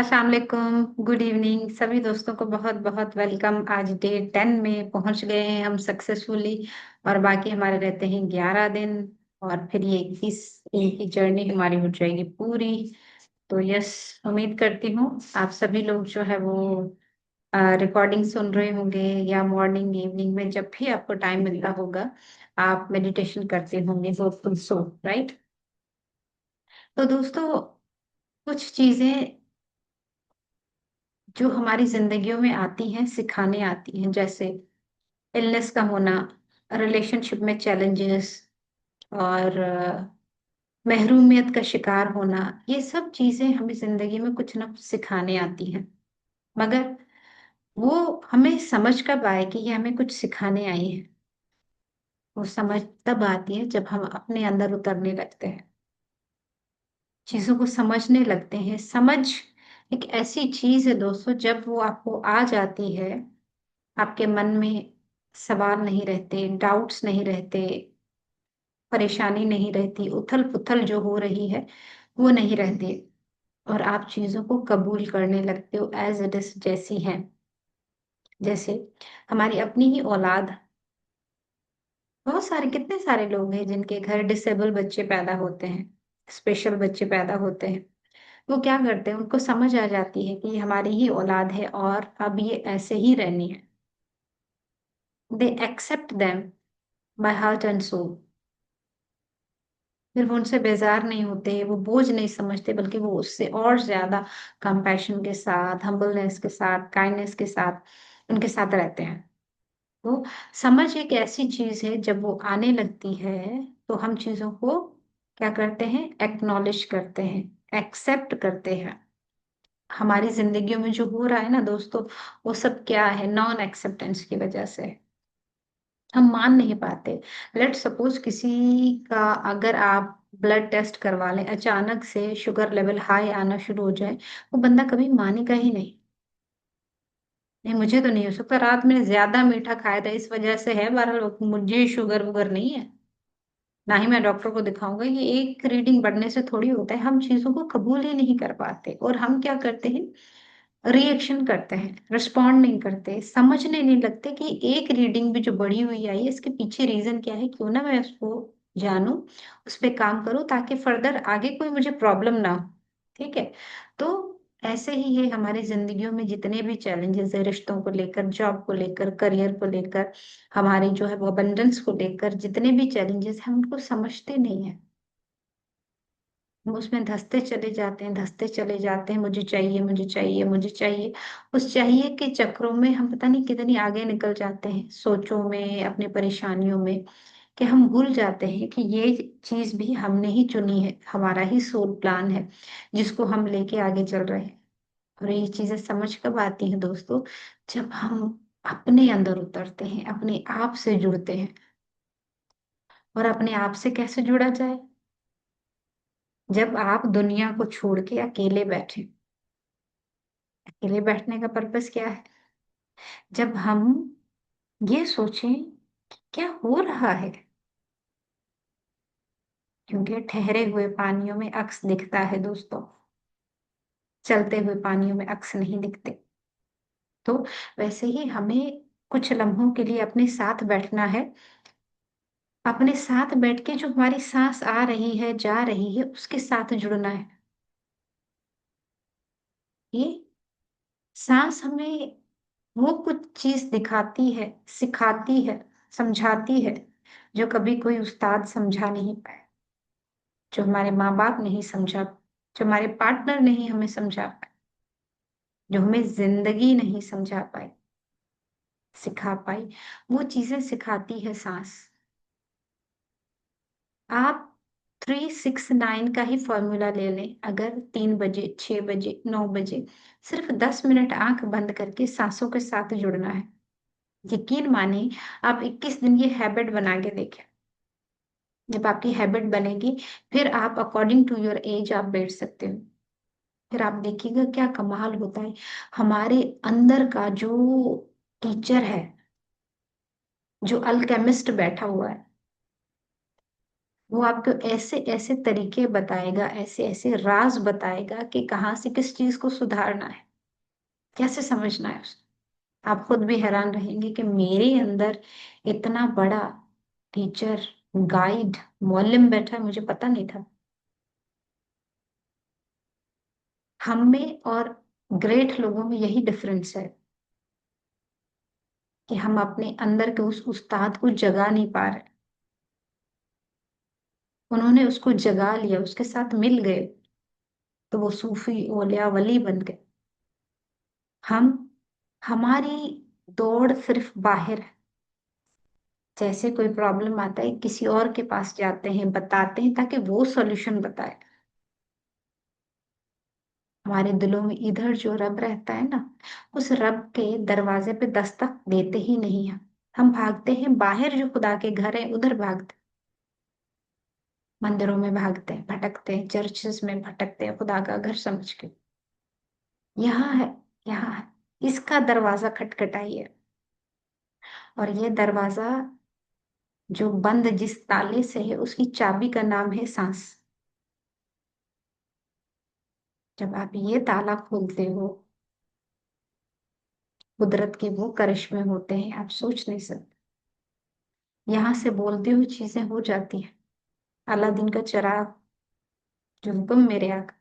अस्सलाम वालेकुम, good evening सभी दोस्तों को बहुत बहुत वेलकम। आज डे 10 में पहुंच गए हैं हम सक्सेसफुली। और बाकी हमारे रहते हैं 11 दिन। और फिर ये 21 दिन की जर्नी हमारी हो जाएगी पूरी। तो यस, उम्मीद करती हूँ आप सभी लोग जो है वो रिकॉर्डिंग सुन रहे होंगे, या मॉर्निंग इवनिंग में जब भी आपको टाइम मिलता होगा आप मेडिटेशन करते होंगे, होपफुल सो, राइट। तो दोस्तों, कुछ चीजें जो हमारी जिंदगियों में आती हैं सिखाने आती हैं, जैसे इलनेस का होना, रिलेशनशिप में चैलेंजेस, और महरूमियत का शिकार होना। ये सब चीजें हमें जिंदगी में कुछ ना कुछ सिखाने आती हैं। मगर वो हमें समझ कब आए कि ये हमें कुछ सिखाने आई है? वो समझ तब आती है जब हम अपने अंदर उतरने लगते हैं, चीजों को समझने लगते हैं। समझ एक ऐसी चीज है दोस्तों, जब वो आपको आ जाती है, आपके मन में सवाल नहीं रहते, डाउट्स नहीं रहते, परेशानी नहीं रहती, उथल पुथल जो हो रही है वो नहीं रहती। और आप चीजों को कबूल करने लगते हो एज इट इज, जैसी हैं। जैसे हमारी अपनी ही औलाद, बहुत सारे, कितने सारे लोग हैं जिनके घर डिसेबल बच्चे पैदा होते हैं, स्पेशल बच्चे पैदा होते हैं। वो क्या करते हैं, उनको समझ आ जाती है कि ये हमारी ही औलाद है और अब ये ऐसे ही रहनी है। They accept them by heart and soul. फिर वो उनसे बेजार नहीं होते, वो बोझ नहीं समझते, बल्कि वो उससे और ज्यादा कंपैशन के साथ, हम्बलनेस के साथ, काइंडनेस के साथ उनके साथ रहते हैं। तो समझ एक ऐसी चीज है, जब वो आने लगती है तो हम चीजों को क्या करते हैं, एक्नॉलेज करते हैं, एक्सेप्ट करते हैं। हमारी जिंदगियों में जो हो रहा है ना दोस्तों, वो सब क्या है, नॉन एक्सेप्टेंस की वजह से है। हम मान नहीं पाते। लेट सपोज किसी का, अगर आप ब्लड टेस्ट करवा लें, अचानक से शुगर लेवल हाई आना शुरू हो जाए, वो बंदा कभी मानेगा ही नहीं। नहीं, मुझे तो नहीं हो सकता, रात में ज्यादा मीठा खाया था इस वजह से है, बहरहाल मुझे शुगर वुगर नहीं है, ना ही मैं डॉक्टर को दिखाऊंगा। ये एक रीडिंग बढ़ने से थोड़ी होता है। हम चीजों को कबूल ही नहीं कर पाते, और हम क्या करते हैं, रिएक्शन करते हैं, रिस्पॉन्ड नहीं करते, समझने नहीं लगते कि एक रीडिंग भी जो बढ़ी हुई आई है, इसके पीछे रीजन क्या है, क्यों ना मैं उसको जानूं, उस पर काम करूं, ताकि फर्दर आगे कोई मुझे प्रॉब्लम ना हो। ठीक है। तो ऐसे ही है हमारी जिंदगियों में जितने भी चैलेंजेस है, रिश्तों को लेकर, जॉब को लेकर, करियर को लेकर, हमारे जो है वो अबंडेंस को लेकर, जितने भी चैलेंजेस हैं, हम उनको समझते नहीं है। हम उसमें धंसते चले जाते हैं, धंसते चले जाते हैं, मुझे चाहिए, मुझे चाहिए, मुझे चाहिए। उस चाहिए के चक्रों में हम पता नहीं कितनी आगे निकल जाते हैं, सोचों में, अपनी परेशानियों में, कि हम भूल जाते हैं कि ये चीज भी हमने ही चुनी है, हमारा ही सोल प्लान है जिसको हम लेके आगे चल रहे हैं। और ये चीजें समझ कब आती हैं दोस्तों, जब हम अपने अंदर उतरते हैं, अपने आप से जुड़ते हैं। और अपने आप से कैसे जुड़ा जाए, जब आप दुनिया को छोड़ के अकेले बैठे। अकेले बैठने का पर्पस क्या है, जब हम ये सोचें क्या हो रहा है, क्योंकि ठहरे हुए पानियों में अक्स दिखता है दोस्तों, चलते हुए पानियों में अक्स नहीं दिखते। तो वैसे ही हमें कुछ लम्हों के लिए अपने साथ बैठना है, अपने साथ बैठ के जो हमारी सांस आ रही है, जा रही है, उसके साथ जुड़ना है। ये सांस हमें वो कुछ चीज दिखाती है, सिखाती है, समझाती है, जो कभी कोई उस्ताद समझा नहीं पाए, जो हमारे माँ बाप नहीं समझा, जो हमारे पार्टनर नहीं हमें समझा पाए, जो हमें जिंदगी नहीं समझा पाई, सिखा पाई। वो चीजें सिखाती है सांस। आप 369 का ही फॉर्मूला ले लें, अगर 3 बजे, 6 बजे, 9 बजे सिर्फ 10 मिनट आंख बंद करके सांसों के साथ जुड़ना है, यकीन मानिए, आप 21 दिन ये हैबिट बना के देखें। जब आपकी हैबिट बनेगी, फिर आप अकॉर्डिंग टू योर एज आप बैठ सकते हो। फिर आप देखिएगा क्या कमाल होता है। हमारे अंदर का जो टीचर है, जो अल्केमिस्ट बैठा हुआ है, वो आपको ऐसे ऐसे तरीके बताएगा, ऐसे ऐसे राज बताएगा कि कहाँ से किस चीज को सुधारना है, कैसे समझना है उसे। आप खुद भी हैरान रहेंगे कि मेरे अंदर इतना बड़ा टीचर, गाइड, मौलम बैठा है, मुझे पता नहीं था। हम में और ग्रेट लोगों में यही डिफरेंस है कि हम अपने अंदर के उस उस्ताद को जगा नहीं पा रहे। उन्होंने उसको जगा लिया, उसके साथ मिल गए, तो वो सूफी औलिया वली बन गए। हम हमारी दौड़ सिर्फ बाहर है। जैसे कोई प्रॉब्लम आता है, किसी और के पास जाते हैं, बताते हैं ताकि वो सॉल्यूशन बताए। हमारे दिलों में इधर जो रब रहता है ना, उस रब के दरवाजे पे दस्तक देते ही नहीं है। हम भागते हैं बाहर, जो खुदा के घर है उधर भागते, मंदिरों में भागते हैं, भटकते हैं, चर्चेस में भटकते हैं खुदा का घर समझ के। यहाँ है, यहाँ है, इसका दरवाजा खटखटाइए। और ये दरवाजा जो बंद जिस ताले से है, उसकी चाबी का नाम है सांस। जब आप ये ताला खोलते हो, कुदरत के वो करिश्मे होते हैं, आप सोच नहीं सकते। यहाँ से बोलती हुई चीजें हो जाती हैं। अलादीन का चिराग, जो हुक्म मेरे आका।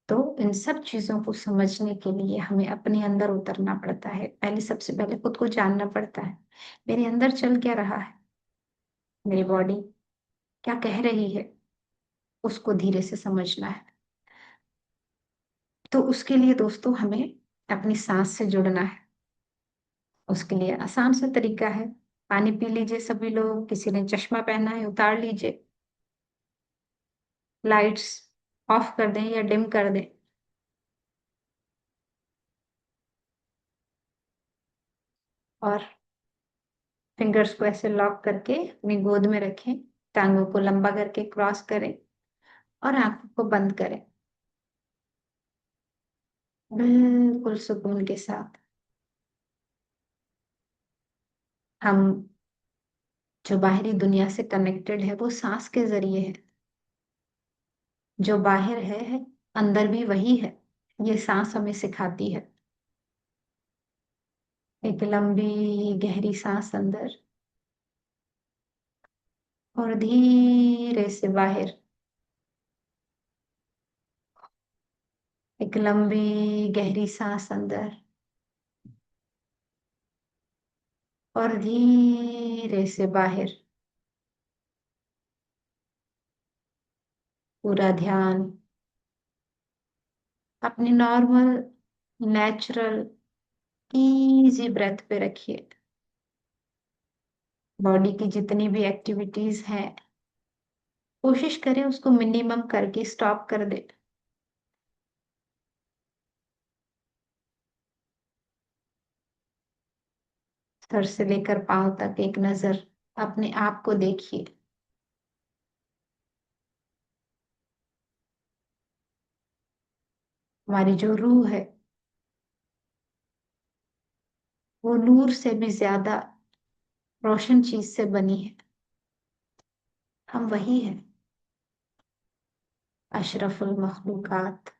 तो इन सब चीजों को समझने के लिए हमें अपने अंदर उतरना पड़ता है। पहले, सबसे पहले खुद को जानना पड़ता है। मेरे अंदर चल क्या रहा है, मेरी बॉडी क्या कह रही है, उसको धीरे से समझना है। तो उसके लिए दोस्तों हमें अपनी सांस से जुड़ना है। उसके लिए आसान सा तरीका है, पानी पी लीजिए सभी लोग। किसी ने चश्मा पहना है, उतार लीजिए। लाइट्स ऑफ कर दें या डिम कर दें। और फिंगर्स को ऐसे लॉक करके अपनी गोद में रखें। टांगों को लंबा करके क्रॉस करें और आंखों को बंद करें, बिल्कुल सुकून के साथ। हम जो बाहरी दुनिया से कनेक्टेड है वो सांस के जरिए है। जो बाहर है अंदर भी वही है। ये सांस हमें सिखाती है। एक लंबी गहरी सांस अंदर और धीरे से बाहर। एक लंबी गहरी सांस अंदर और धीरे से बाहर। पूरा ध्यान अपनी नॉर्मल, नेचुरल, इजी ब्रेथ पे रखिए। बॉडी की जितनी भी एक्टिविटीज हैं, कोशिश करें उसको मिनिमम करके स्टॉप कर दे। सर से लेकर पांव तक एक नजर अपने आप को देखिए। हमारी जो रूह है, वो नूर से भी ज्यादा रोशन चीज से बनी है। हम वही हैं, अशरफुल मखलूकात।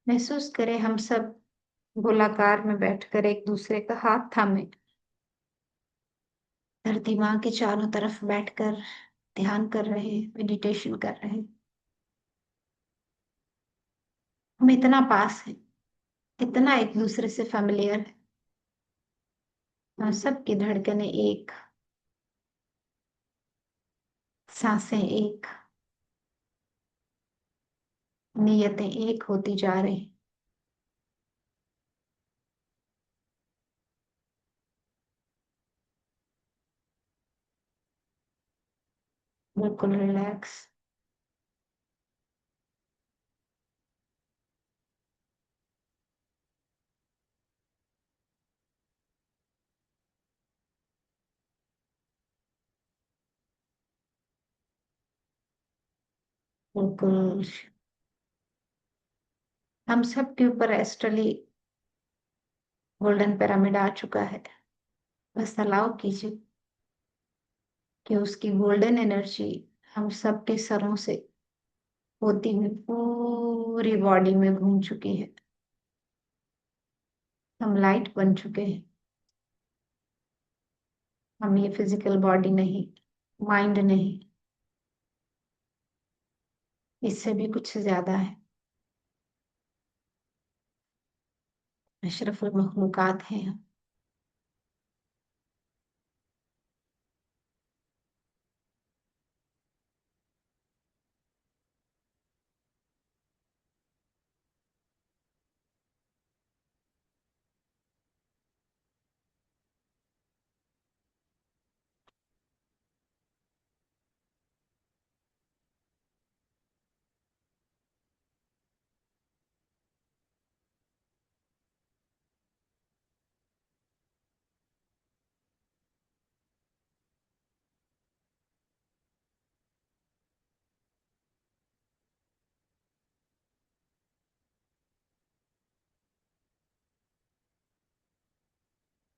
महसूस करें हम सब गोलाकार में बैठकर एक दूसरे का हाथ थामे, धरती माँ के चारों तरफ बैठकर ध्यान कर रहे हैं, मेडिटेशन कर रहे हैं। हम इतना पास है, इतना एक दूसरे से फेमिलियर है। हम सबकी धड़कनें एक, सांसें एक, नीयतें एक होती जा रही। बिल्कुल रिलैक्स। बिल्कुल। हम सब के ऊपर एस्ट्रली गोल्डन पिरामिड आ चुका है। बस अलाउ कीजिए कि उसकी गोल्डन एनर्जी हम सब के सरों से होती हुई पूरी बॉडी में घूम चुकी है। हम लाइट बन चुके हैं। हम ये फिजिकल बॉडी नहीं, माइंड नहीं, इससे भी कुछ ज्यादा है। अशरफुल मखलूकात हैं हम।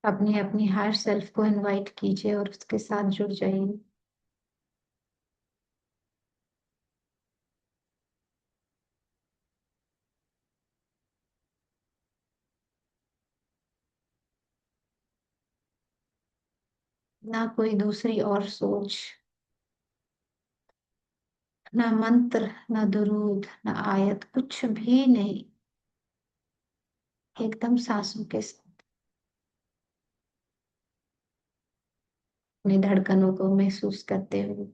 अपनी अपनी हायर सेल्फ को इनवाइट कीजिए और उसके साथ जुड़ जाइए। ना कोई दूसरी और सोच, ना मंत्र, ना दुरूद, ना आयत, कुछ भी नहीं। एकदम सांसों के साथ अपनी धड़कनों को महसूस करते हुए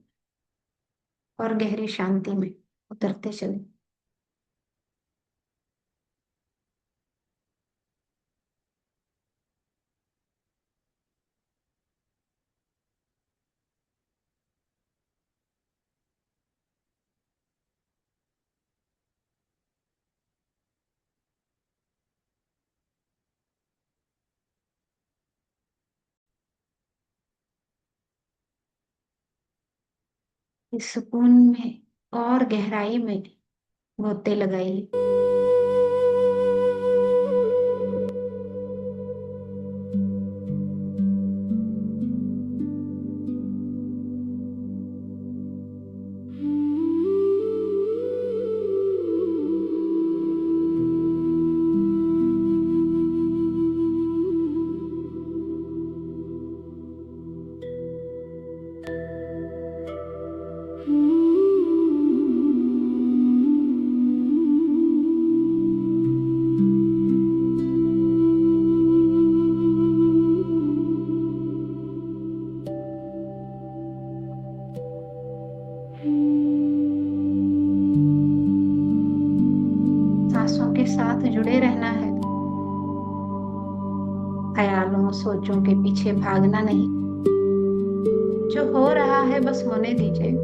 और गहरी शांति में उतरते चले। इस सुकून में और गहराई में गोते लगाइए। सांसों के साथ जुड़े रहना है। ख्यालों सोचों के पीछे भागना नहीं। जो हो रहा है बस होने दीजिए।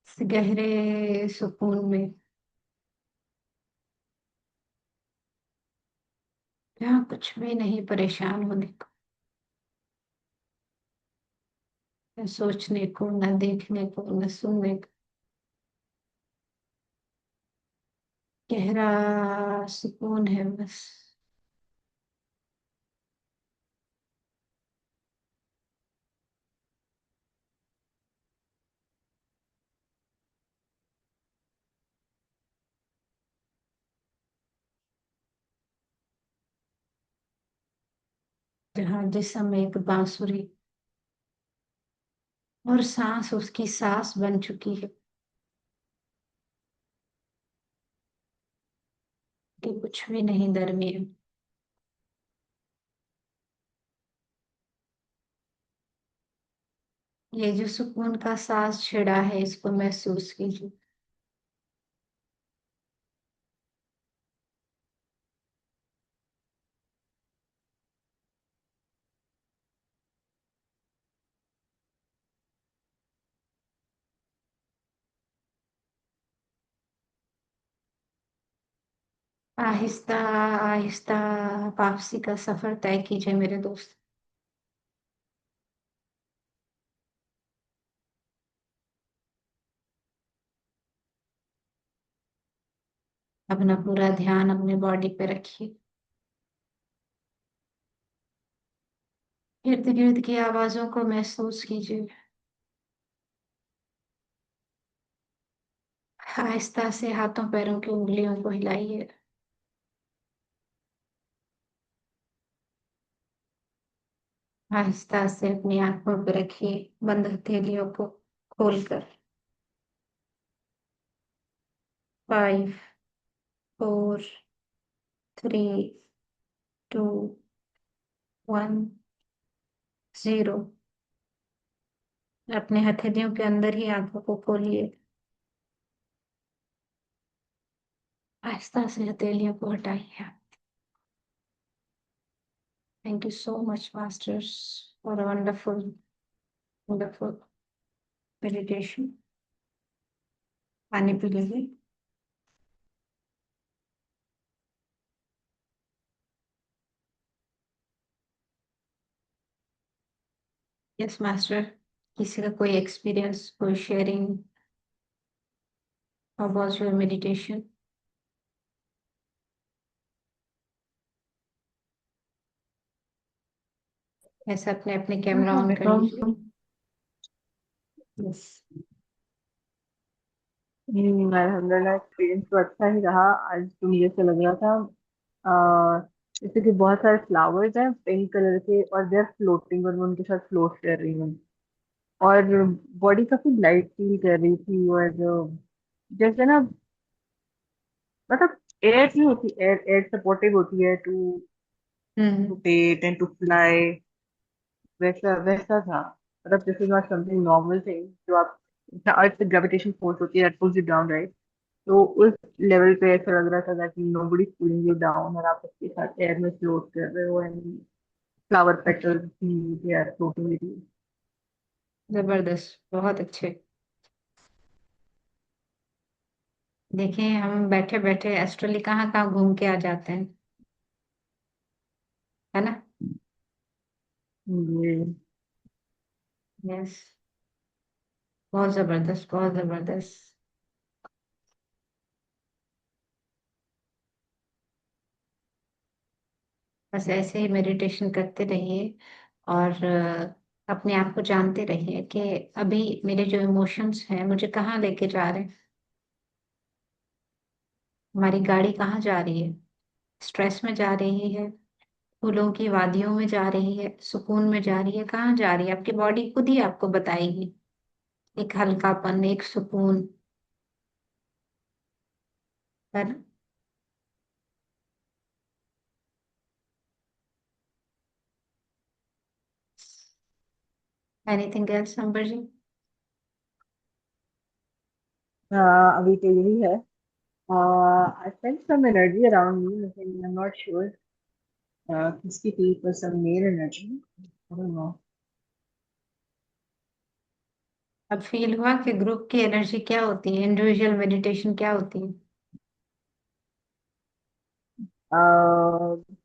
गहरे सुकून में, जहाँ कुछ भी नहीं परेशान होने को, न सोचने को, न देखने को, न सुनने को। गहरा सुकून है बस। जहाँ जिस्म एक बांसुरी और सांस उसकी सांस बन चुकी है, कि कुछ भी नहीं दरमियान। ये जो सुकून का सांस छिड़ा है, इसको महसूस कीजिए। आहिस्ता आहिस्ता वापसी का सफर तय कीजिए मेरे दोस्त। अपना पूरा ध्यान अपने बॉडी पे रखिए। इर्द गिर्द की आवाजों को महसूस कीजिए। आहिस्ता से हाथों पैरों की उंगलियों को हिलाइए। आहिस्ता से अपनी आंखों पर रखिए, बंद हथेलियों को खोलकर। 5, 4, 3, 2, 1, 0। अपने हथेलियों के अंदर ही आंखों को खोलिए। आहिस्ता से हथेलियों को हटाइए। Thank you so much masters for a wonderful wonderful meditation. पानी पी लीजिए। Yes master. किसी का कोई एक्सपीरियंस, कोई sharing? How was your meditation? ऐसा अपने अपने कैमरा ऑन कर तो लीजिए। यस। अल्हम्दुलिल्लाह एक्सपीरियंस तो अच्छा ही रहा। आज तो मुझे ऐसा लग रहा था आ, जैसे कि बहुत सारे फ्लावर्स हैं पिंक कलर के और दे आर फ्लोटिंग और मैं उनके साथ फ्लोट कर रही हूँ। और बॉडी काफी लाइट फील कर रही थी। और जैसे ना, मतलब एयर की होती, एयर एयर सपोर्टिव होती है to hmm. Rotate and to fly. वैसा वैसा था। मतलब this is not something normal thing जो आप, अर्थ ग्रेविटेशन फोर्स होती है that pulls you down, right? तो उस लेवल पे ऐसा लग रहा था that nobody pulling you down और आप उसके साथ एयर में फ्लोट कर रहे हो एंड फ्लावर पेटल्स भी they are floating with you. जबरदस्त, बहुत अच्छे। देखिए, हम बैठे बैठे एस्ट्रली कहाँ कहाँ घूम के आ जाते हैं, है ना? ये यस। बहुत जबरदस्त, बहुत जबरदस्त। बस ऐसे ही मेडिटेशन करते रहिए और अपने आप को जानते रहिए कि अभी मेरे जो इमोशंस हैं मुझे कहाँ लेके जा रहे हैं। हमारी गाड़ी कहाँ जा रही है? स्ट्रेस में जा रही है, फूलों की वादियों में जा रही है, सुकून में जा रही है, कहाँ जा रही है? आपकी बॉडी खुद ही आपको बताएगी। एक हल्कापन, एक सुकून, है ना? Anything else Ambar ji? अभी तो यही है। I sense some energy around me, लेकिन आई एम नॉट श्योर किसकी थी, पर some male energy, I don't know. अब फील हुआ कि ग्रुप की एनर्जी क्या होती है, इंडिविजुअल मेडिटेशन क्या होती है।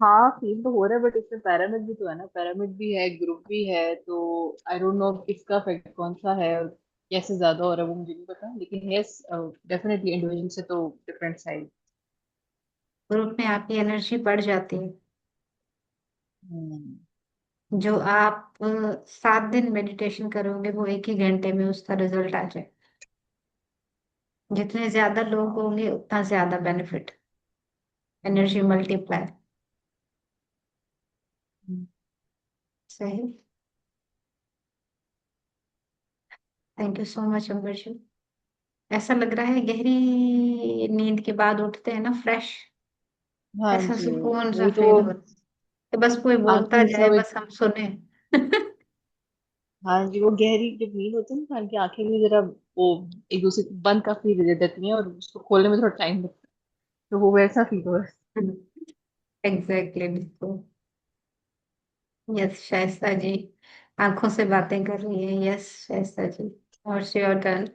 हाँ फील तो हो रहा है, बट इसमें पिरामिड भी तो है ना, पिरामिड भी है, ग्रुप भी है, तो आई डोंट नो किसका इफेक्ट कौन सा है और कैसे ज्यादा हो रहा है वो मुझे नहीं पता, लेकिन यस डेफिनेटली इंडिविजुअल से तो डिफरेंट साइड। ग्रुप में आपकी एनर्जी बढ़ जाती है। हम्म। जो आप 7 दिन मेडिटेशन करोगे वो एक ही घंटे में उसका रिजल्ट आ जाए। जितने ज्यादा लोग होंगे उतना ज्यादा बेनिफिट, एनर्जी मल्टीप्लाई। सही। थैंक यू सो मच अंबर जी। ऐसा लग रहा है गहरी नींद के बाद उठते हैं ना फ्रेश, हाँ ऐसा जी, सुकून सा वही तो। फील होता है कि बस कोई बोलता आंखें जाए सब एक, बस हम सुने। हाँ जी, वो गहरी जब नींद होती है ना इंसान की, आंखें भी जरा वो एक दूसरे को बंद का फील दे देती हैं और उसको खोलने में थोड़ा टाइम लगता है, तो वो वैसा फील हो रहा है। एग्जैक्टली, बिल्कुल। यस शाइस्ता जी आंखों से बातें कर रही है। यस शाइस्ता जी, और योर टर्न।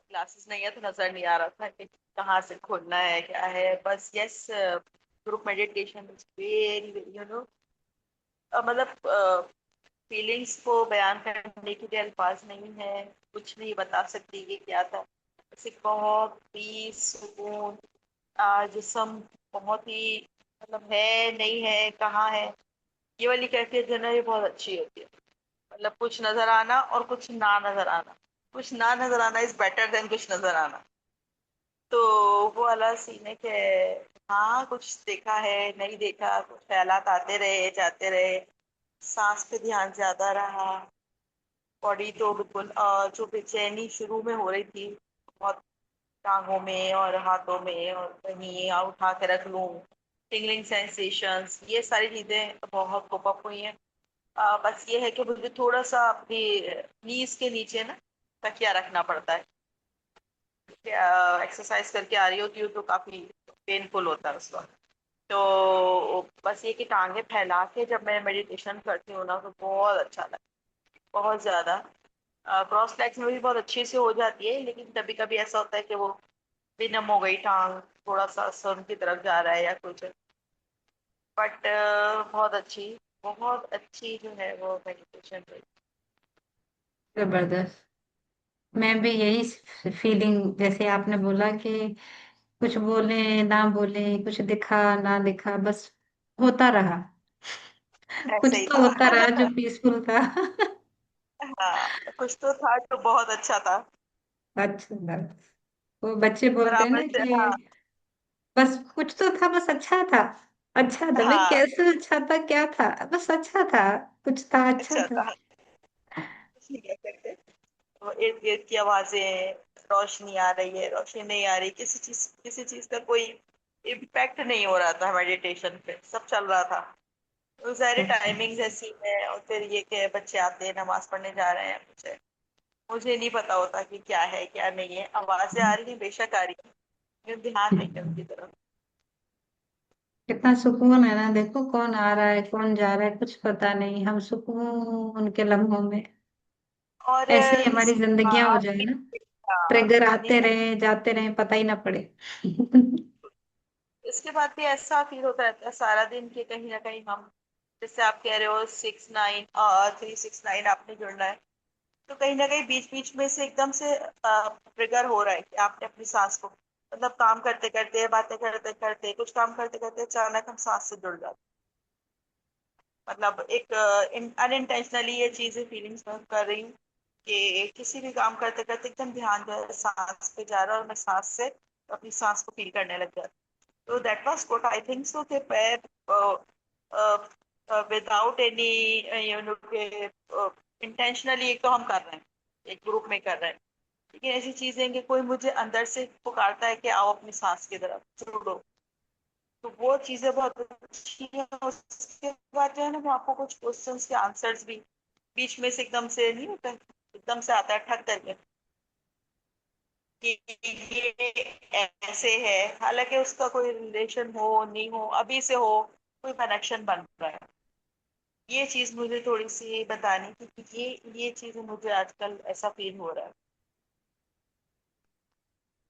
क्लासेस नहीं है तो नजर नहीं आ रहा था कि कहाँ से खोलना है क्या है, बस yes group meditation is very very मतलब फीलिंग्स को बयान करने के लिए अल्फाज नहीं है, कुछ नहीं बता सकती कि क्या था। बस एक बहुत पीस सुकून, जिसम बहुत ही मतलब है नहीं है कहाँ है, ये वाली कैफियत जो है ना ये बहुत अच्छी होती है। मतलब कुछ नजर आना और कुछ ना नजर आना, कुछ ना नजर आना इज बेटर देन कुछ नजर आना। तो वो वाला सीन है कि हाँ कुछ देखा है नहीं देखा, कुछ ख्यालात आते रहे जाते रहे, सांस पे ध्यान ज्यादा रहा। बॉडी तो बिल्कुल जो बेचैनी शुरू में हो रही थी बहुत, टांगों में और हाथों में और कहीं उठा के रख लूं, टिंगलिंग सेंसेशंस, ये सारी चीजें बहुत कोप अप हुई हैं। बस ये है कि मुझे थोड़ा सा अपनी नीज के नीचे ना तकिया रखना पड़ता है। एक्सरसाइज करके आ रही होती हूँ तो काफी पेनफुल होता है उस वक्त। तो बस ये कि टांगे फैला के जब मैं मेडिटेशन करती हूँ ना तो बहुत अच्छा लगता है, बहुत ज्यादा। क्रॉस लेग्स में भी बहुत अच्छे से हो जाती है, लेकिन कभी कभी ऐसा होता है कि वो भी नम हो गई टांग, थोड़ा सा सन की तरफ जा रहा है या कुछ। बट बहुत अच्छी जो है वो मेडिटेशन रही। जबरदस्त। मैं भी यही फीलिंग, जैसे आपने बोला कि कुछ बोले ना बोले, कुछ दिखा ना दिखा, बस होता रहा। ऐसे कुछ ही तो था। होता रहा जो पीसफुल था। हाँ कुछ तो था तो बहुत अच्छा था। अच्छा था। वो बच्चे बोलते हैं बराबर ना से, कि हाँ। बस कुछ तो था, बस अच्छा था। अच्छा था भाई, हाँ कैसे अच्छा था, क्या था, बस अच्छा था। कुछ था, अच्छा अच्छा था। था, कुछ नहीं कह सकते। वो इर्द गिर्द की आवाजें, रोशनी आ रही है रोशनी नहीं आ रही, किसी चीज का कोई इम्पैक्ट नहीं हो रहा था मेडिटेशन पे, सब चल रहा था। तो सारी अच्छा। टाइमिंग्स ऐसी है, और फिर ये कि बच्चे आते हैं नमाज पढ़ने जा रहे हैं, मुझे मुझे नहीं पता होता कि क्या है क्या नहीं है, आवाजें आ रही हैं बेशक आ रही हैं, लेकिन ध्यान नहीं है उनकी तरफ। कितना सुकून है ना, देखो कौन आ रहा है कौन जा रहा है कुछ पता नहीं, हम सुकून के लम्हों में। और ऐसे ही हमारी जिंदगियां हो जाए आदमी, ना, हाँ, ट्रिगर आते नींद। रहे जाते रहे, पता ही ना पड़े। इसके बाद भी ऐसा फील होता रहता है सारा दिन कि कहीं ना कहीं हम, जैसे आप कह रहे हो 6 9 3 6 9 आपने जुड़ना है, तो कहीं ना कहीं बीच बीच में से एकदम से ट्रिगर हो रहा है कि आपने अपनी सांस को, मतलब काम करते करते बातें करते करते कुछ काम करते करते अचानक हम सांस से जुड़ जाते हैं। मतलब एक अनइंटेंशनली ये चीजें फीलिंग्स मैं कर रही हूँ कि किसी भी काम करते करते एकदम ध्यान जो है सांस पे जा रहा है और मैं सांस से अपनी सांस को फील करने लग जाती हूँ। तो that was good, I think so कि मैं विदाउट एनी यू नो के इंटेंशनली एक तो हम कर रहे हैं, एक ग्रुप में कर रहे हैं, लेकिन ऐसी चीजें कि कोई मुझे अंदर से पुकारता है कि आओ अपनी सांस की तरफ जुड़ो, तो वो चीजें बहुत अच्छी है। उसके बाद जो है ना वो आपको कुछ क्वेश्चंस के आंसर्स भी बीच में से एकदम से नहीं होता है, एकदम से आता है ठक करके कि ये ऐसे है, हालांकि उसका कोई रिलेशन हो नहीं हो अभी से हो, कोई कनेक्शन बन रहा है। ये चीज मुझे थोड़ी सी बतानी थी कि ये चीज मुझे आजकल ऐसा फील हो रहा है।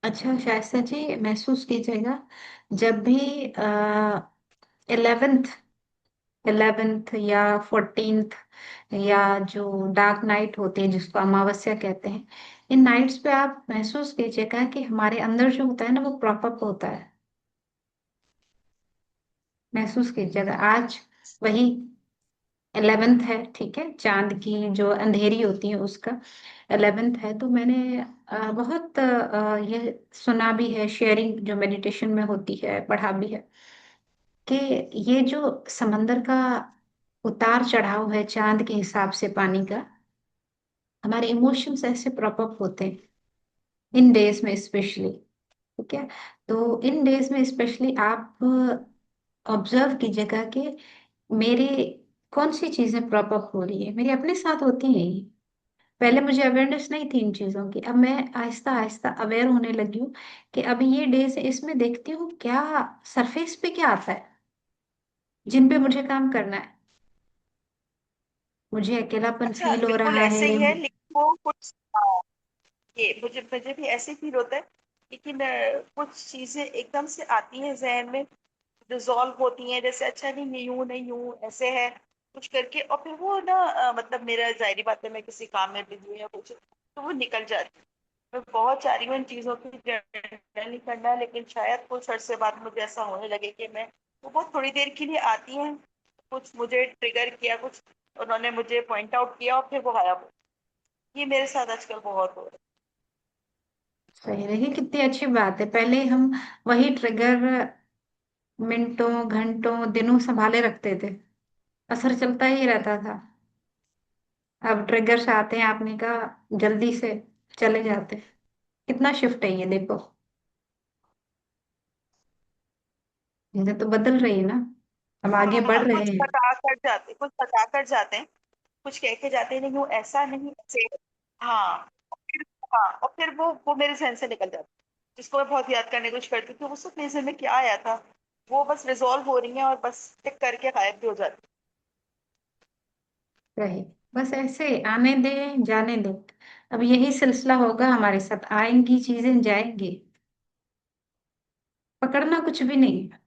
अच्छा शायस्ता जी, महसूस कीजिएगा जब भी 11th 11th या 14th या जो डार्क नाइट होती है जिसको अमावस्या कहते हैं, इन नाइट्स पे आप महसूस कीजिएगा कि हमारे अंदर जो होता है ना वो प्रॉप अप होता है। महसूस कीजिएगा आज वही 11th है, ठीक है, चांद की जो अंधेरी होती है उसका 11th है। तो मैंने बहुत ये सुना भी है, शेयरिंग जो मेडिटेशन में होती है पढ़ा भी है कि ये जो समंदर का उतार चढ़ाव है चांद के हिसाब से पानी का, हमारे इमोशंस ऐसे प्रॉप अप होते हैं इन डेज में स्पेशली। ठीक है, तो इन डेज में स्पेशली आप ऑब्जर्व कीजिएगा कि मेरी कौन सी चीजें प्रॉप अप हो रही है, मेरी अपने साथ होती हैं ये। पहले मुझे अवेयरनेस नहीं थी इन चीजों की, अब मैं आहिस्ता आहिस्ता अवेयर होने लगी हूँ कि अभी ये डेज इसमें देखती हूँ क्या सरफेस पे क्या आता है जिन पे मुझे काम करना है। मुझे अकेलापन अच्छा, फील हो बिल्कुल रहा है। ऐसे ही है, लेकिन वो कुछ ये मुझे मुझे भी ऐसे फील होता है। लेकिन कुछ चीजें एकदम से आती हैं जहन में, रिजॉल्व होती हैं, जैसे अच्छा नहीं ये यूं नहीं यूं ऐसे है कुछ करके, और फिर वो ना मतलब मेरा जाहिर बात है मैं किसी काम में बिजी हूँ या कुछ, तो वो निकल जाती है। मैं बहुत चाह रही हूँ इन चीजों की जर्नल करना है, लेकिन शायद कुछ अरसे बाद मुझे ऐसा होने लगे कि मैं वो बहुत थोड़ी देर के लिए आती हैं, कुछ मुझे ट्रिगर किया, कुछ उन्होंने मुझे पॉइंट आउट किया और फिर वो गायब हो। ये मेरे साथ आजकल बहुत हो रहा सही रही, कितनी अच्छी बात है। पहले हम वही ट्रिगर मिनटों घंटों दिनों संभाले रखते थे, असर चलता ही रहता था। अब ट्रिगर्स आते हैं, आपने कहा जल्दी से चले जाते हैं। कितना शिफ्ट है ये देखो, चीजें तो बदल रही है ना, हम है। आगे बढ़ हाँ, रहे कुछ हैं। बता कर जाते, कुछ बता कर जाते हैं, कुछ कह के जाते हैं, नहीं हूँ ऐसा नहीं ऐसे। हाँ, हाँ, और फिर वो मेरे जहन से निकल जाता है, जिसको मैं बहुत याद करने की कोशिश करती थी, उस मेरे जहन में क्या आया था, वो बस रिजॉल्व हो रही है और बस टिक करके गायब भी हो जाती रहे, बस ऐसे आने दें जाने दें। अब यही सिलसिला होगा हमारे साथ, आएंगी चीजें जाएंगी, पकड़ना कुछ भी नहीं है।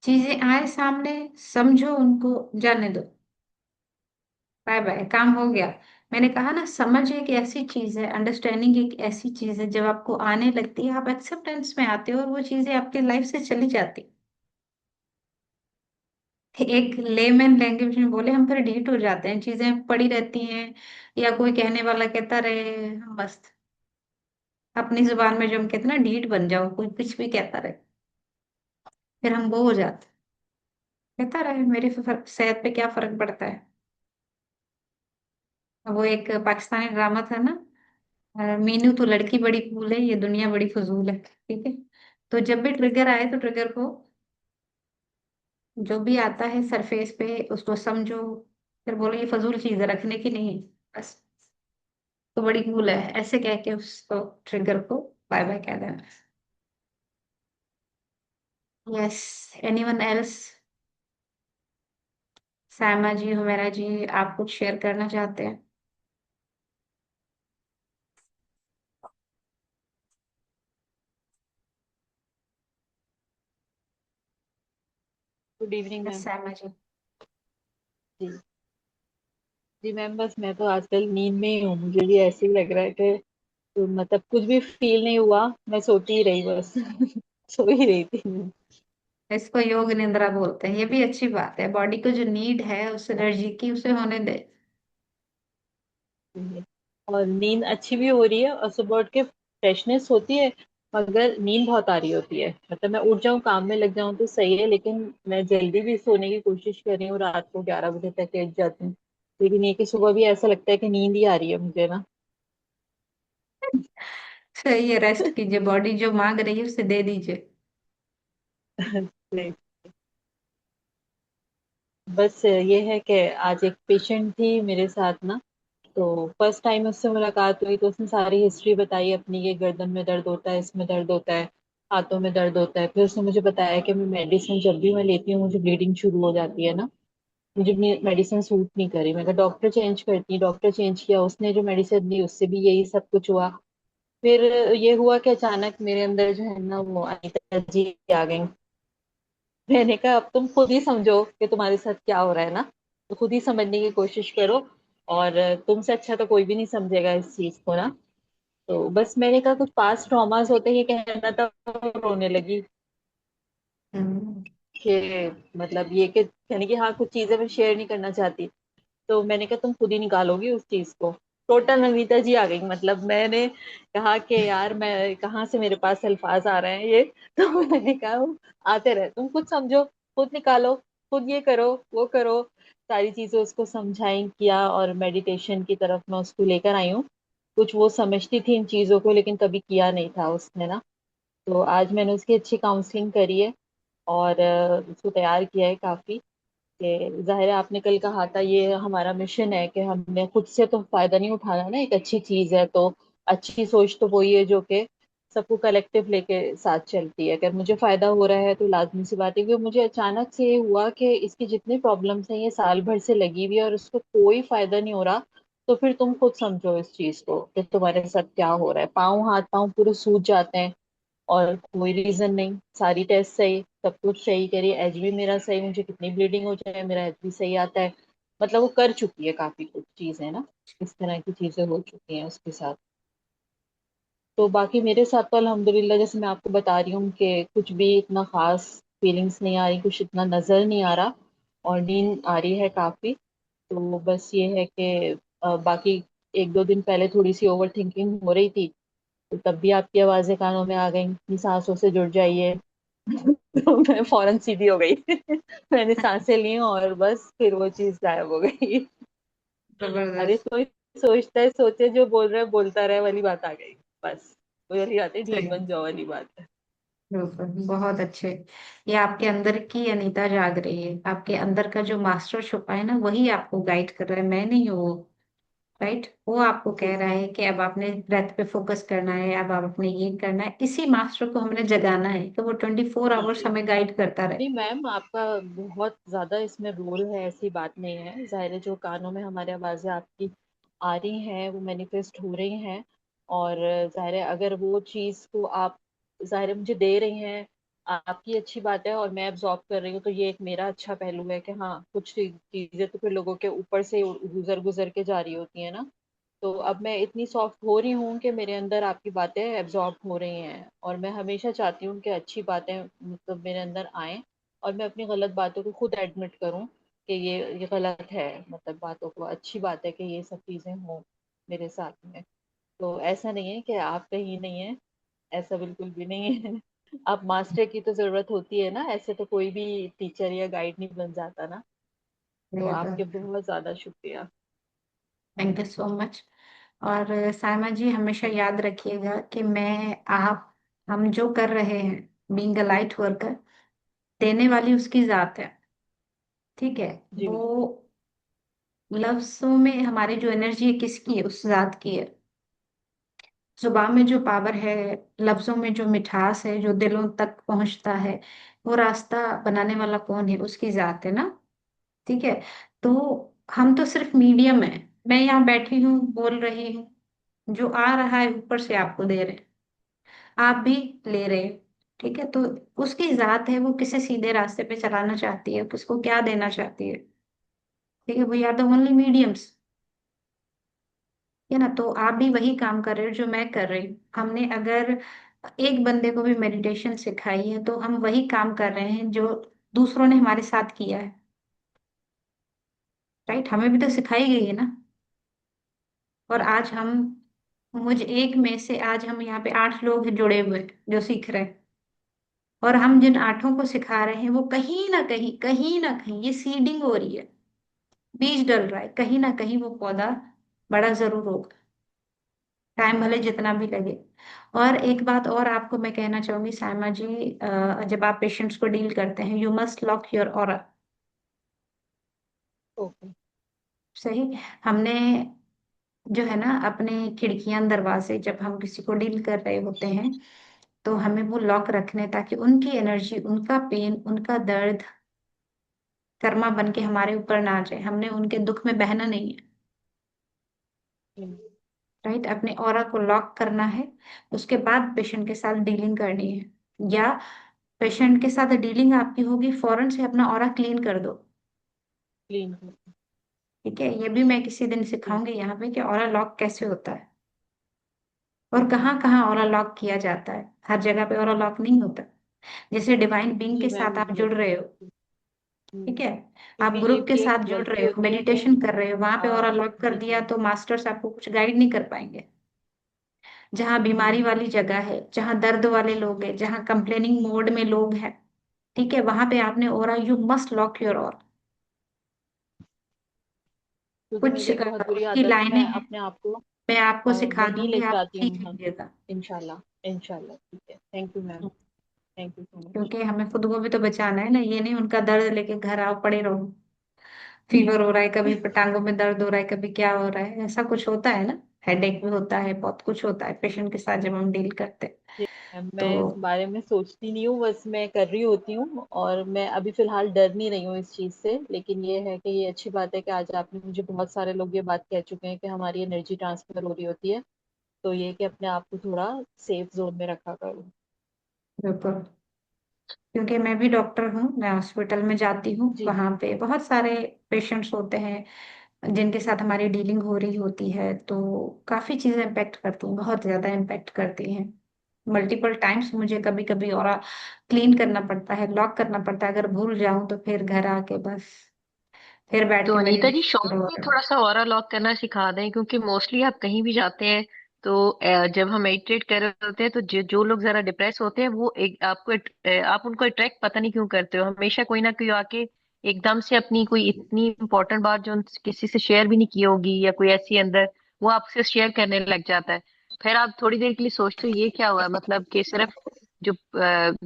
चीजें आए सामने, समझो उनको, जाने दो, बाय बाय, काम हो गया। मैंने कहा ना, समझ एक ऐसी चीज है, अंडरस्टैंडिंग एक ऐसी चीज है, जब आपको आने लगती है आप एक्सेप्टेंस में आते हो और वो चीजें आपके लाइफ से चली जाती। एक लेमैन लैंग्वेज में बोले हम, फिर ढीठ हो जाते हैं, चीजें पड़ी रहती हैं या कोई कहने वाला कहता रहे, हम बस अपनी जुबान में जो हम कहते हैं ना, ढीठ बन जाओ, कोई कुछ भी कहता रहे, फिर हम वो हो जाते, कहता रहे, मेरी सेहत पे क्या फर्क पड़ता है। वो एक पाकिस्तानी ड्रामा था ना, मीनू तो लड़की बड़ी कूल है, ये दुनिया बड़ी फजूल है, ठीक है। तो जब भी ट्रिगर आए तो ट्रिगर को, जो भी आता है सरफेस पे उसको समझो, फिर बोलो ये फजूल चीज है, रखने की नहीं है, बस तो बड़ी कूल है, ऐसे कह के उसको, ट्रिगर को बाय बाय कह देना। Yes, anyone else? सैमा जी, हुमेरा जी, आप कुछ शेयर करना चाहते हैं? Good evening yes ma'am. सैमा जी। जी। जी मैम, बस मैं तो आजकल नींद में ही हूँ, मुझे भी ऐसे ही लग रहा है कि तो मतलब कुछ भी फील नहीं हुआ, मैं सोती ही रही बस। सो ही रही थी। इसको योग निद्रा बोलते हैं, ये भी अच्छी बात है, बॉडी को जो नीड है उस एनर्जी की उसे होने दे। और नींद अच्छी भी हो रही है और सुबह उठ के फ्रेशनेस होती है, मगर नींद बहुत आ रही होती है, मतलब मैं उठ जाऊं काम में लग जाऊं तो सही है, लेकिन मैं जल्दी भी सोने की कोशिश कर रही हूँ, रात को 11 बजे तक लेट जाती हूँ, लेकिन ये कि सुबह भी ऐसा लगता है कि नींद ही आ रही है मुझे ना। सही है, रेस्ट कीजिए, बॉडी जो मांग रही है उसे दे दीजिए। नहीं, बस ये है कि आज एक पेशेंट थी मेरे साथ ना, तो फर्स्ट टाइम उससे मुलाकात हुई तो उसने सारी हिस्ट्री बताई अपनी, ये गर्दन में दर्द होता है, इसमें दर्द होता है, हाथों में दर्द होता है, फिर उसने मुझे बताया कि मैं मेडिसिन जब भी मैं लेती हूँ मुझे ब्लीडिंग शुरू हो जाती है ना। मुझे मेडिसिन सूट नहीं करी। मैं डॉक्टर चेंज करती, डॉक्टर चेंज किया, उसने जो मेडिसिन दी उससे भी यही सब कुछ हुआ। फिर ये हुआ कि अचानक मेरे अंदर जो है ना वो अनीता जी आ गई। मैंने कहा अब तुम खुद ही समझो कि तुम्हारे साथ क्या हो रहा है ना, तो खुद ही समझने की कोशिश करो। और तुमसे अच्छा तो कोई भी नहीं समझेगा इस चीज को ना। तो बस मैंने कहा कुछ पास्ट ट्रॉमास होते हैं, ये कहना था। रोने लगी हम्म। कि मतलब ये कि यानी कि हाँ कुछ चीजें मैं शेयर नहीं करना चाहती। तो मैंने कहा तुम खुद ही निकालोगी उस चीज को। टोटल नमिता जी आ गई। मतलब मैंने कहा कि यार मैं कहाँ से मेरे पास अल्फाज आ रहे हैं ये। तो मैंने कहा "वो आते रहे, तुम खुद समझो, खुद निकालो, खुद ये करो, वो करो"। सारी चीजें उसको समझाई किया और मेडिटेशन की तरफ मैं उसको लेकर आई हूँ। कुछ वो समझती थी इन चीजों को लेकिन कभी किया नहीं था उसने ना। तो आज मैंने उसकी अच्छी काउंसलिंग करी है और उसको तैयार किया है काफी। कि जाहिर है आपने कल कहा था ये हमारा मिशन है कि हमने खुद से तो फायदा नहीं उठाना ना, एक अच्छी चीज है तो अच्छी सोच तो वही है जो कि सबको कलेक्टिव लेके साथ चलती है। अगर मुझे फायदा हो रहा है तो लाजमी सी बात है। क्योंकि मुझे अचानक से ये हुआ कि इसकी जितनी प्रॉब्लम्स हैं ये साल भर से लगी हुई है और उसको कोई फायदा नहीं हो रहा। तो फिर तुम खुद समझो इस चीज को कि तुम्हारे साथ क्या हो रहा है। पाँव हाथ पाँव पूरे सूज जाते हैं और कोई रीजन नहीं। सारी टेस्ट सही, सब कुछ सही करी, एच भी मेरा सही, मुझे कितनी ब्लीडिंग हो जाए मेरा एच भी सही आता है। मतलब वो कर चुकी है काफी कुछ चीजें ना, इस तरह की चीजें हो चुकी हैं उसके साथ। तो बाकी मेरे साथ तो अल्हम्दुलिल्लाह जैसे मैं आपको बता रही हूँ कि कुछ भी इतना खास फीलिंग्स नहीं आ रही, कुछ इतना नजर नहीं आ रहा और नींद आ रही है काफी। तो बस ये है कि बाकी एक दो दिन पहले थोड़ी सी ओवर थिंकिंग हो रही थी। तो तब भी आपकी आवाजें कानों में आ गई कि सांसों से जुड़ जाइए। तो मैं फौरन सीधी हो गई। मैंने सांसें ली और बस फिर वो चीज गायब हो गई। अरे जबरदस्त। कोई सोचता है सोचे, जो बोल रहा है बोलता रहे वाली बात आ गई। बस वो वाली बात है, ढीठ सही। बन जाओ वाली बात है। बिल्कुल, बहुत अच्छे। ये आपके अंदर की अनीता जाग रही है, आपके अंदर का जो मास्टर छुपा है ना वही आपको गाइड कर रहा है, मैं नहीं हूँ वो। राइट, वो आपको जी कह रहा जी। है कि अब आपने ब्रेथ पे फोकस करना है, अब आप अपने ये करना है। इसी मास्टर को हमने जगाना है कि वो 24 आवर्स जी हमें गाइड करता रहे। नहीं मैम, आपका बहुत ज्यादा इसमें रोल है, ऐसी बात नहीं है। जाहिर है जो कानों में हमारी आवाजें आपकी आ रही हैं वो मैनिफेस्ट हो रही हैं। और जाहिर है अगर वो चीज को आप जाहिर है मुझे दे रही हैं, आपकी अच्छी बात है और मैं एब्जॉर्ब कर रही हूँ, तो ये एक मेरा अच्छा पहलू है कि हाँ कुछ चीजें तो फिर लोगों के ऊपर से गुजर गुजर के जा रही होती है ना। तो अब मैं इतनी सॉफ्ट हो रही हूँ कि मेरे अंदर आपकी बातें एब्जॉर्ब हो रही हैं और मैं हमेशा चाहती हूँ कि अच्छी बातें मतलब मेरे अंदर आए और मैं अपनी गलत बातों को खुद एडमिट करूँ कि ये गलत है। मतलब बातों को अच्छी बात है कि ये सब चीजें हों मेरे साथ में। तो ऐसा नहीं है कि आप कहीं नहीं है, ऐसा बिल्कुल भी नहीं है। आप मास्टर की तो जरूरत होती है ना, ऐसे तो कोई भी टीचर या गाइड नहीं बन जाता ना। तो आपके बहुत ज्यादा शुक्रिया। Thank you so much. और सायमा जी, हमेशा याद रखिएगा कि मैं, आप, हम जो कर रहे हैं, बीइंग अ लाइट वर्कर, देने वाली उसकी जात है। ठीक है। जी वो मैम। लफ्जों में हमारी जो एनर्जी है किसकी है? उस जात की है। जुबान में जो पावर है, लफ्जों में जो मिठास है जो दिलों तक पहुंचता है, वो रास्ता बनाने वाला कौन है? उसकी जात है ना। ठीक है। तो हम तो सिर्फ मीडियम है। मैं यहाँ बैठी हूँ, बोल रही हूँ, जो आ रहा है ऊपर से आपको दे रहे हैं, आप भी ले रहे हैं। ठीक है। तो उसकी जात है, वो किसे सीधे रास्ते पे चलाना चाहती है, किसको क्या देना चाहती है। ठीक है। We are the only mediums. है ना। तो आप भी वही काम कर रहे हो जो मैं कर रही हूँ। हमने अगर एक बंदे को भी मेडिटेशन सिखाई है तो हम वही काम कर रहे हैं जो दूसरों ने हमारे साथ किया है। राइट, हमें भी तो सिखाई गई है ना। और आज हम, मुझ एक में से आज हम यहाँ पे 8 लोग हैं जुड़े हुए जो सीख रहे हैं। और हम जिन 8 को सिखा रहे हैं वो कहीं ना कहीं, कहीं ना कहीं ये सीडिंग हो रही है, बीज डल रहा है, कहीं ना कहीं वो पौधा बड़ा जरूर होगा। टाइम भले जितना भी लगे। और एक बात और आपको मैं कहना चाहूंगी सायमा जी, जब आप पेशेंट्स को डील करते हैं, you must lock your aura. Okay. सही। हमने जो है ना अपने खिड़कियां दरवाजे, जब हम किसी को डील कर रहे होते हैं तो हमें वो लॉक रखने, ताकि उनकी एनर्जी, उनका पेन, उनका दर्द कर्मा बन के हमारे ऊपर ना आ जाए, हमने उनके दुख में बहना नहीं है। हम्म, राइट, अपने ऑरा को लॉक करना है, उसके बाद पेशेंट के साथ डीलिंग करनी है। या पेशेंट के साथ डीलिंग आपकी होगी, फौरन से अपना ऑरा क्लीन कर दो। क्लीन। ठीक है, ये भी मैं किसी दिन सिखाऊंगी यहाँ पे कि ऑरा लॉक कैसे होता है और कहाँ कहाँ ऑरा लॉक किया जाता है। हर जगह पे ऑरा लॉक नहीं होता। जैसे डिवाइन बीइंग जी के मैम, साथ आप जुड़ रहे हो, ठीक है, आप क्योंकि ये ग्रुप के भी एक साथ जुड़ गलती रहे हो, होती है कि मेडिटेशन कर रहे हो, वहां पे ऑरा लॉक कर जी दिया जी। तो मास्टर्स आपको कुछ गाइड नहीं कर पाएंगे। जहाँ बीमारी हम्म, वाली जगह है, जहाँ दर्द वाले लोग हैं, जहाँ कंप्लेनिंग मोड में लोग हैं, ठीक है, वहां पे आपने aura, you must lock your aura. क्योंकि कुछ मेरी बहुत बुरी उसकी आदत है, लाइनें मैं हैं, अपने आप को मैं आपको सिखा वहीं दूंगी, लेके आप आती सीख हूँ। हाँ, लीजिएगा। इंशाल्लाह। इंशाल्लाह, ठीक है, thank you ma'am, thank you so much. क्योंकि हमें खुद को भी तो बचाना है ना, ये नहीं उनका दर्द लेके घर आओ पड़े रहो। फीवर हो रहा है, कभी टांगों में दर्द हो रहा है, कभी क्या हो रहा है, ऐसा कुछ होता है ना। हेडेक भी होता है, बहुत कुछ होता है पेशेंट के साथ जब हम डील करते हैं। मैं तो इस बारे में सोचती नहीं हूँ, बस मैं कर रही होती हूँ, और मैं अभी फिलहाल डर नहीं रही हूँ इस चीज से। लेकिन ये है कि ये अच्छी बात है कि आज आपने मुझे, बहुत सारे लोग ये बात कह चुके हैं कि हमारी एनर्जी ट्रांसफर हो रही होती है, तो ये कि अपने आप को थोड़ा सेफ जोन में रखा करूँ। बिल्कुल, क्योंकि मैं भी डॉक्टर हूँ, मैं हॉस्पिटल में जाती हूँ, जी वहां पे बहुत सारे पेशेंट्स होते हैं जिनके साथ हमारी डीलिंग हो रही होती है, तो काफी चीजें इम्पेक्ट करती हैं, बहुत ज्यादा इम्पेक्ट करती हैं। मल्टीपल टाइम्स मुझे कभी कभी और क्लीन करना पड़ता है, लॉक करना पड़ता है, अगर भूल जाऊं तो फिर घर आके बस फिर बैठ तो के अनीता जी, मेडिटेशन शॉर्ट करो। में थोड़ा सा ऑरा लॉक करना सिखा दें, क्योंकि मोस्टली आप कहीं भी जाते हैं तो जब हम मेडिटेट कर रहे होते हैं तो जो लोग जरा डिप्रेस होते हैं वो एक आपको आप उनको अट्रैक्ट पता नहीं क्यों करते हो, हमेशा कोई ना कोई आके एकदम से अपनी कोई इतनी इंपॉर्टेंट बात जो किसी से शेयर भी नहीं की होगी या कोई ऐसी अंदर, वो आपसे शेयर करने लग जाता है। फिर आप थोड़ी देर के लिए सोचते हो ये क्या हुआ, मतलब कि सिर्फ जो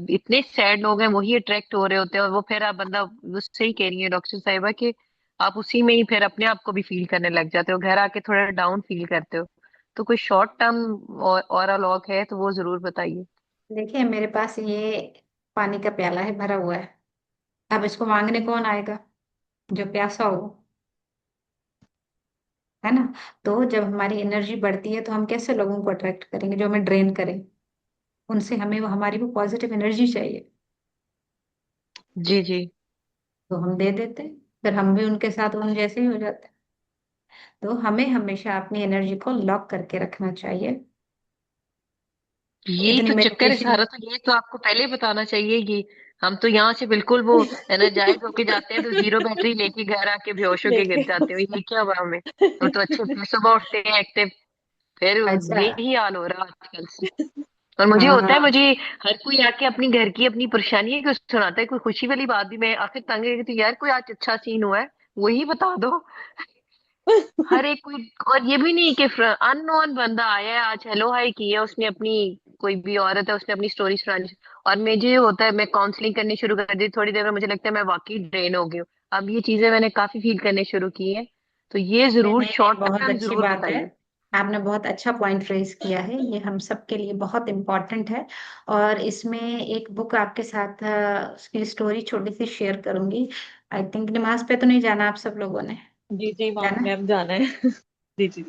इतने सैड लोग हैं वही अट्रैक्ट हो रहे होते हैं, और वो फिर आप बंदा, उससे ही कह रही है डॉक्टर साहिबा कि आप उसी में ही फिर अपने आप को भी फील करने लग जाते हो, घर आके थोड़ा डाउन फील करते हो। तो कोई शॉर्ट टर्म और लॉक है तो वो जरूर बताइए। देखिए, मेरे पास ये पानी का प्याला है, भरा हुआ है। अब इसको मांगने कौन आएगा? जो प्यासा हो, है ना। तो जब हमारी एनर्जी बढ़ती है तो हम कैसे लोगों को अट्रैक्ट करेंगे जो हमें ड्रेन करें? उनसे हमें वो, हमारी वो पॉजिटिव एनर्जी चाहिए, जी जी। तो हम दे देते हैं, फिर हम भी उनके साथ उन जैसे ही हो जाते हैं। तो हमें हमेशा अपनी एनर्जी को लॉक करके रखना चाहिए। यही इतनी तो चक्कर है मेडिटेशन। सारा, तो ये तो आपको पहले ही बताना चाहिए कि हम तो यहाँ से बिल्कुल वो एनर्जाइज होके जाते हैं तो जीरो बैटरी लेके घर आके बेहोश होके गिर लेके जाते हैं, ये क्या हुआ हमें? हम तो अच्छे फिर सुबह उठते हैं एक्टिव, फिर अच्छा। यही हाल हो रहा है आजकल। और मुझे होता है, हाँ। मुझे हर कोई आके अपनी घर की अपनी परेशानी है कि सुनाता है, कोई खुशी वाली बात भी मैं आखिर तंग है कि यार कोई आज अच्छा सीन हुआ है वही बता दो। हर एक कोई, और ये भी नहीं कि अननोन बंदा आया है आज हेलो हाय किया उसने, अपनी कोई भी औरत है उसने अपनी स्टोरी सुनानी, और मुझे ये होता है मैं काउंसलिंग करनी शुरू कर दी, थोड़ी देर में मुझे लगता है मैं वाकई ड्रेन हो गई हूँ। अब ये चीजें मैंने काफी फील करने शुरू की है, तो ये नहीं जरूर नहीं नहीं, शॉर्ट बहुत टर्म अच्छी जरूर बात है। बताइए। आपने बहुत अच्छा पॉइंट रेज किया है, ये हम सब के लिए बहुत इम्पोर्टेंट है। और इसमें एक बुक आपके साथ उसकी स्टोरी छोटी सी शेयर करूंगी। आई थिंक नमाज पे तो नहीं जाना आप सब लोगों ने? जी जी जाना है? मैम, जाना है। जी जी।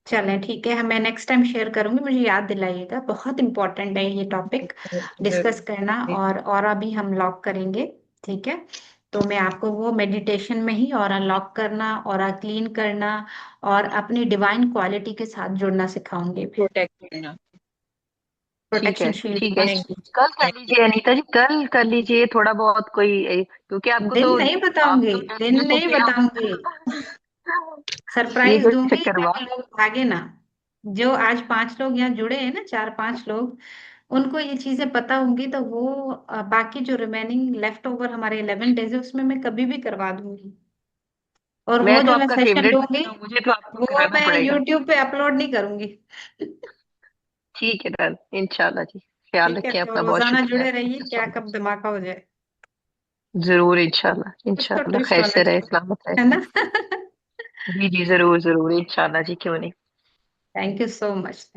चलें, ठीक है, मैं नेक्स्ट टाइम शेयर करूंगी, मुझे याद दिलाइएगा, बहुत इंपॉर्टेंट है ये टॉपिक डिस्कस जरूर। करना। जी और अभी हम लॉक करेंगे, ठीक है। तो मैं आपको वो मेडिटेशन में ही और लॉक करना और क्लीन करना और अपनी डिवाइन क्वालिटी के साथ जुड़ना सिखाऊंगी। प्रोटेक्ट करना। ठीक प्रोटेक्शन है शील्ड ठीक है। Thank must. यू। कल कर थैंक लीजिए अनीता जी, कल कर लीजिए थोड़ा बहुत कोई क्योंकि आपको दिन तो, नहीं आप बताऊंगी, तो दस दिन मिनट नहीं होते हो। बताऊंगी, ये सरप्राइज कोई दूंगी चक्कर हुआ? ताकि लोग भागे ना। जो आज 5 लोग यहाँ जुड़े हैं ना, 4-5 लोग, उनको ये चीजें पता होंगी तो वो बाकी जो रिमेनिंग लेफ्ट ओवर हमारे 11 डेज है उसमें मैं कभी भी करवा दूंगी। और वो मैं तो जो मैं आपका सेशन फेवरेट लूंगी बंदा हूँ, मुझे तो आपको वो कराना मैं पड़ेगा। यूट्यूब पे अपलोड नहीं करूंगी। ठीक है डन, इंशाल्लाह जी। ख्याल ठीक है, रखिए तो अपना, बहुत रोजाना शुक्रिया, जुड़े थैंक रहिए, यू क्या सो कब मच। धमाका हो जाए। जरूर इंशाल्लाह, कुछ तो इंशाल्लाह ट्विस्ट खैर होना से रहे, चाहिए, सलामत रहे। है ना। जी जी, जरूर जरूर इंशाल्लाह जी, क्यों नहीं। Thank you so much.